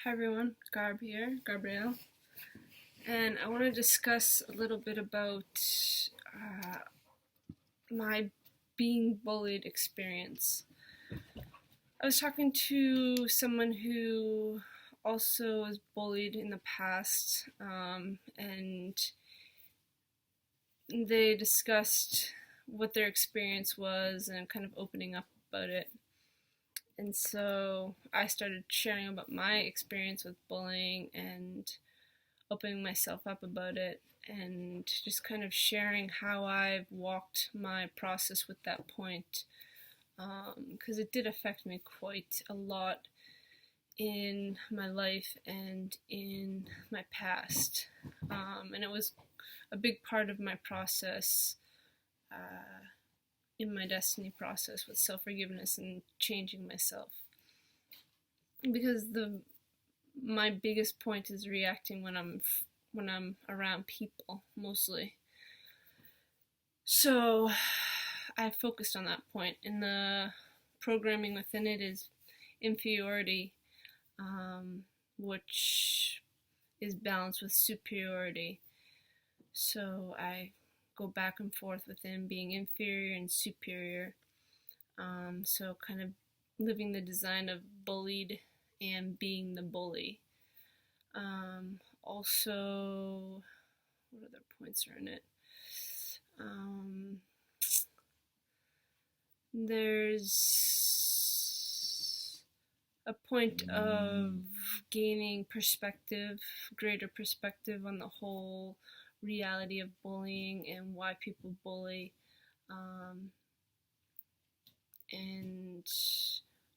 Hi everyone, Garb here, Gabrielle, and I want to discuss a little bit about uh, my being bullied experience. I was talking to someone who also was bullied in the past, and they discussed what their experience was and kind of opening up about it. And so I started sharing about my experience with bullying and opening myself up about it and just kind of sharing how I've walked my process with that point, because it did affect me quite a lot in my life and in my past. And it was a big part of my process, in my destiny process with self-forgiveness and changing myself. Because my biggest point is reacting when I'm around people mostly. So I focused on that point, and the programming within it is inferiority, which is balanced with superiority. So I go back and forth within being inferior and superior. So kind of living the design of bullied and being the bully. Also, what other points are in it? There's a point of gaining perspective, greater perspective on the whole reality of bullying and why people bully. And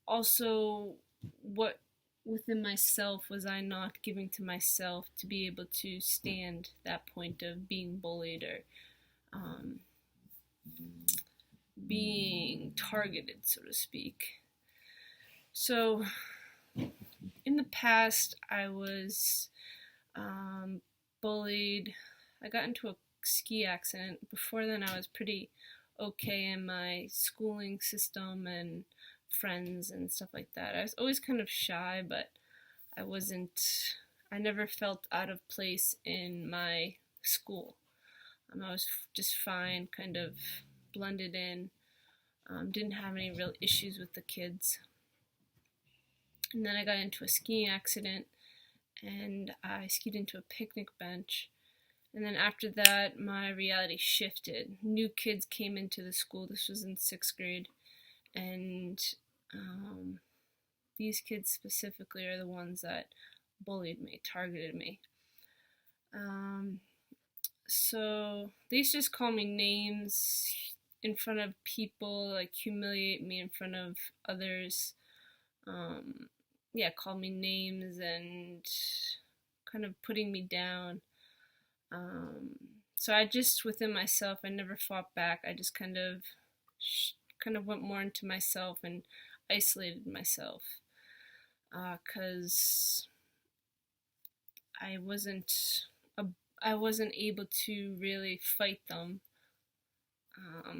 also, what within myself was I not giving to myself to be able to stand that point of being bullied or being targeted, so to speak. So, in the past, I was bullied. I got into a ski accident. Before then, I was pretty okay in my schooling system and friends and stuff like that. I was always kind of shy, but I never felt out of place in my school. I was just fine, kind of blended in, didn't have any real issues with the kids. And then I got into a skiing accident and I skied into a picnic bench. And then after that, my reality shifted. New kids came into the school. This was in 6th grade. And these kids specifically are the ones that bullied me, targeted me. So they used to just call me names in front of people, like humiliate me in front of others. Called me names and kind of putting me down. So I just within myself, I never fought back. I just kind of went more into myself and isolated myself, because I wasn't able to really fight them.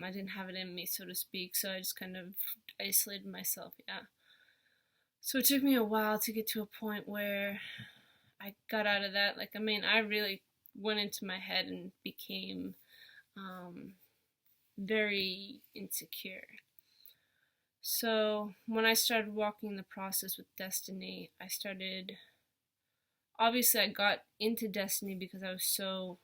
I didn't have it in me, so to speak, so I just kind of isolated myself, yeah. So it took me a while to get to a point where I got out of that. I really went into my head and became very insecure. So when I started walking the process with Destiny, obviously I got into Destiny because I was so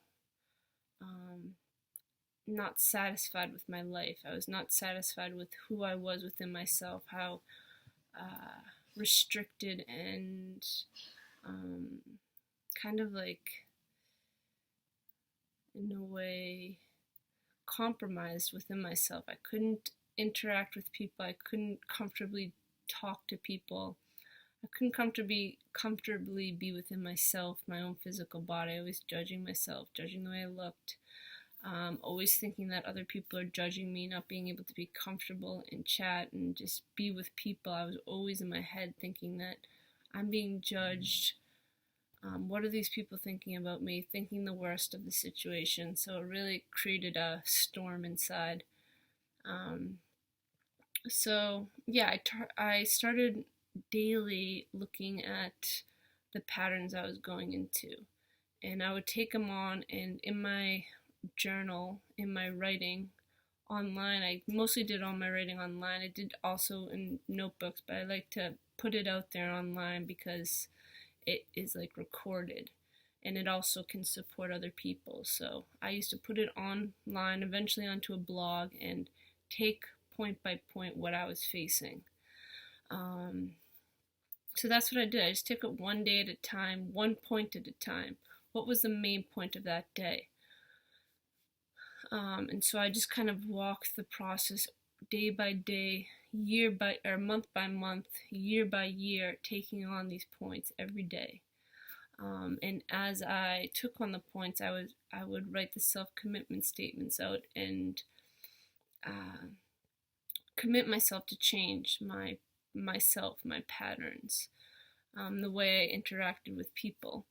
not satisfied with my life. I was not satisfied with who I was within myself, how restricted and kind of like, in a way, compromised within myself. I couldn't interact with people. I couldn't comfortably talk to people. I couldn't comfortably be within myself, my own physical body. Always judging myself, judging the way I looked. Always thinking that other people are judging me, not being able to be comfortable and chat and just be with people. I was always in my head thinking that I'm being judged. What are these people thinking about me? Thinking the worst of the situation. So it really created a storm inside. I started daily looking at the patterns I was going into. And I would take them on, and in my journal, in my writing online, I mostly did all my writing online. I did also in notebooks, but I like to put it out there online because it is like recorded, and it also can support other people. So I used to put it online, eventually onto a blog, and take point by point what I was facing. So that's what I did. I just took it one day at a time, one point at a time. What was the main point of that day? And so I just kind of walked the process day by day, month by month, year by year, taking on these points every day. And as I took on the points, I would write the self-commitment statements out and commit myself to change myself, my patterns, the way I interacted with people.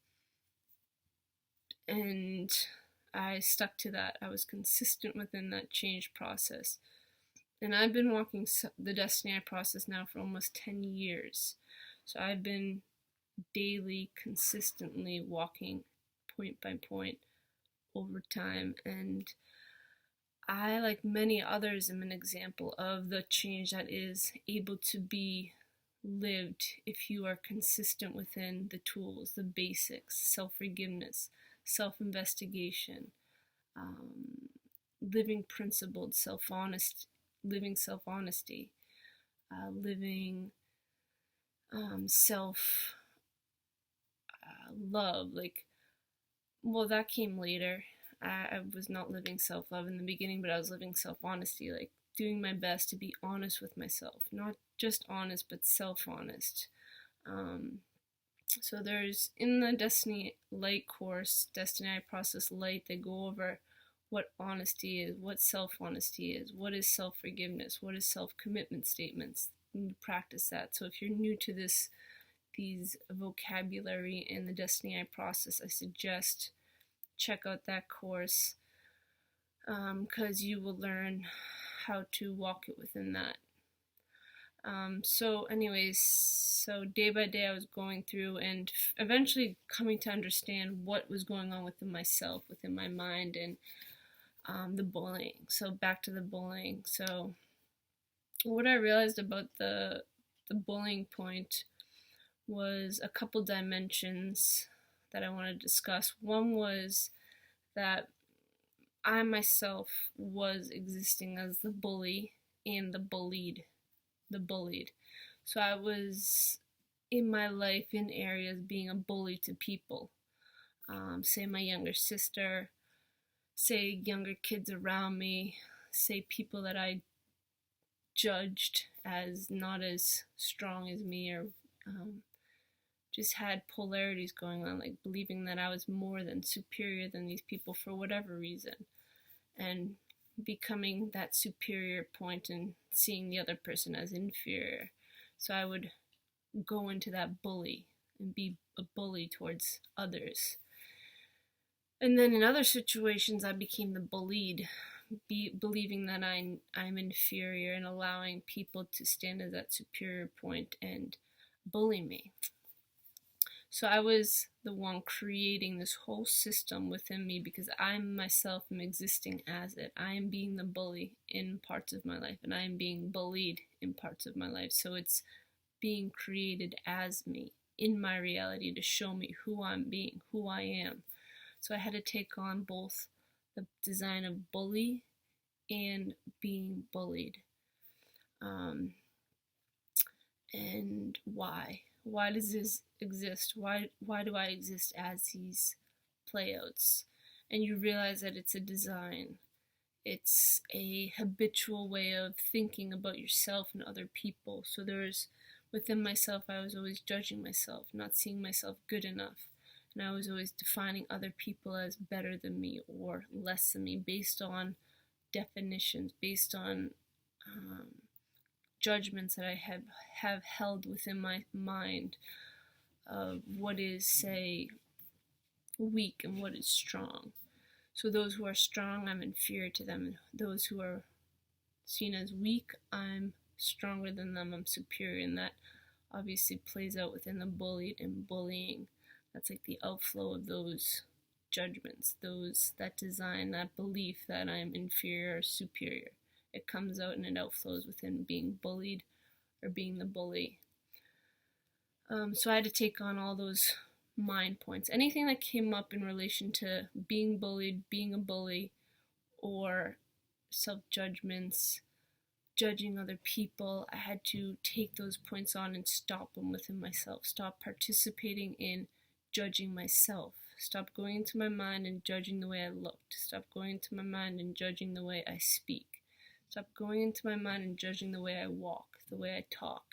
And I stuck to that. I was consistent within that change process. And I've been walking the Destiny I process now for almost 10 years. So I've been daily, consistently walking point by point over time. And I, like many others, am an example of the change that is able to be lived if you are consistent within the tools, the basics, self-forgiveness, self-investigation, living principled, living self-honesty, living self-love. That came later. I was not living self-love in the beginning, but I was living self-honesty, like doing my best to be honest with myself. Not just honest, but self-honest. So there's, in the Destiny Light course, Destiny I Process Light, they go over what honesty is, what self-honesty is, what is self-forgiveness, what is self-commitment statements. You practice that. So if you're new to these vocabulary in the Destiny I Process, I suggest check out that course, because you will learn how to walk it within that. So day by day I was going through and eventually coming to understand what was going on within myself, within my mind, and the bullying. So back to the bullying. So what I realized about the bullying point was a couple dimensions that I want to discuss. One was that I myself was existing as the bully and the bullied. So I was in my life in areas being a bully to people. Say my younger sister, say younger kids around me, say people that I judged as not as strong as me, or just had polarities going on, like believing that I was more than superior than these people for whatever reason, and becoming that superior point and seeing the other person as inferior. So I would go into that bully and be a bully towards others. And then in other situations, I became the bullied, believing that I'm inferior and allowing people to stand at that superior point and bully me. So I was the one creating this whole system within me because I myself am existing as it. I am being the bully in parts of my life, and I am being bullied in parts of my life. So it's being created as me in my reality to show me who I'm being, who I am. So I had to take on both the design of bully and being bullied. And why? Why does this exist? Why do I exist as these playouts? And you realize that it's a design. It's a habitual way of thinking about yourself and other people. So within myself, I was always judging myself, not seeing myself good enough. And I was always defining other people as better than me or less than me based on definitions, based on judgments that I have held within my mind of what is, say, weak and what is strong. So those who are strong, I'm inferior to them. And those who are seen as weak, I'm stronger than them, I'm superior. And that obviously plays out within the bullied and bullying. That's like the outflow of those judgments, that design, that belief that I'm inferior or superior. It comes out and it outflows within being bullied or being the bully. So I had to take on all those mind points. Anything that came up in relation to being bullied, being a bully, or self-judgments, judging other people, I had to take those points on and stop them within myself. Stop participating in judging myself. Stop going into my mind and judging the way I looked. Stop going into my mind and judging the way I speak. Stop going into my mind and judging the way I walk, the way I talk,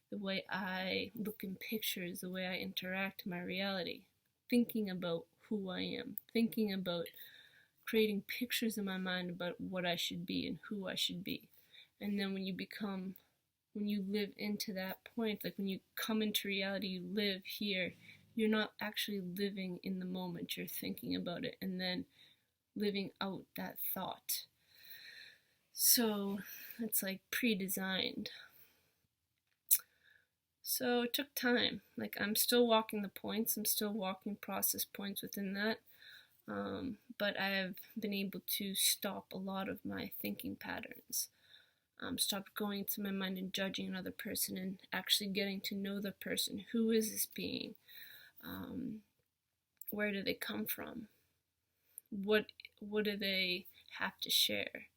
the way I look in pictures, the way I interact in my reality. Thinking about who I am, thinking about creating pictures in my mind about what I should be and who I should be. And then when you live into that point, like when you come into reality, you live here, you're not actually living in the moment, you're thinking about it and then living out that thought. So it's like pre-designed. So it took time. Like I'm still walking the points, I'm still walking process points within that. But I have been able to stop a lot of my thinking patterns. Stop going to my mind and judging another person and actually getting to know the person. Who is this being? Where do they come from? What do they have to share?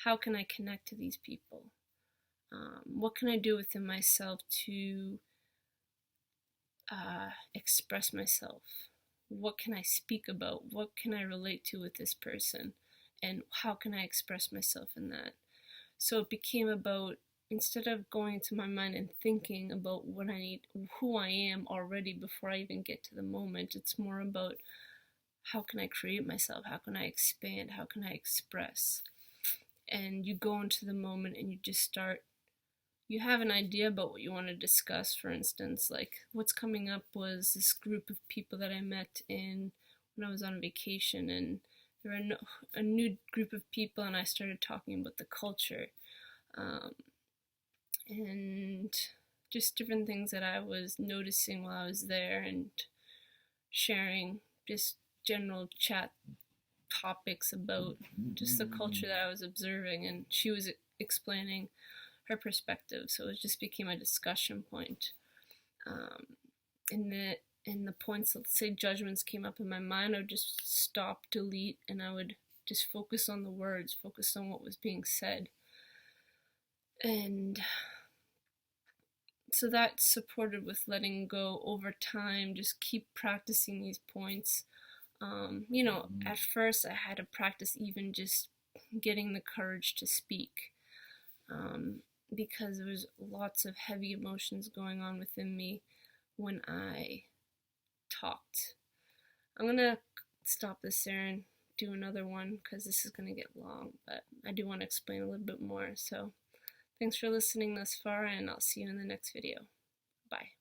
How can I connect to these people? What can I do within myself to express myself? What can I speak about? What can I relate to with this person? And how can I express myself in that? So it became about, instead of going into my mind and thinking about what I need, who I am already before I even get to the moment, it's more about how can I create myself? How can I expand? How can I express? And you go into the moment and you just start, you have an idea about what you want to discuss. For instance, like what's coming up was this group of people that I met when I was on vacation, and there were a new group of people, and I started talking about the culture and just different things that I was noticing while I was there, and sharing just general chat topics about just the culture that I was observing, and she was explaining her perspective, so it just became a discussion point. In the points, let's say judgments came up in my mind, I would just stop, delete, and I would just focus on the words, focus on what was being said. And so that's supported with letting go over time. Just keep practicing these points. At first I had to practice even just getting the courage to speak, because there was lots of heavy emotions going on within me when I talked. I'm gonna stop this there and do another one because this is gonna get long, but I do want to explain a little bit more. So thanks for listening thus far, and I'll see you in the next video. Bye.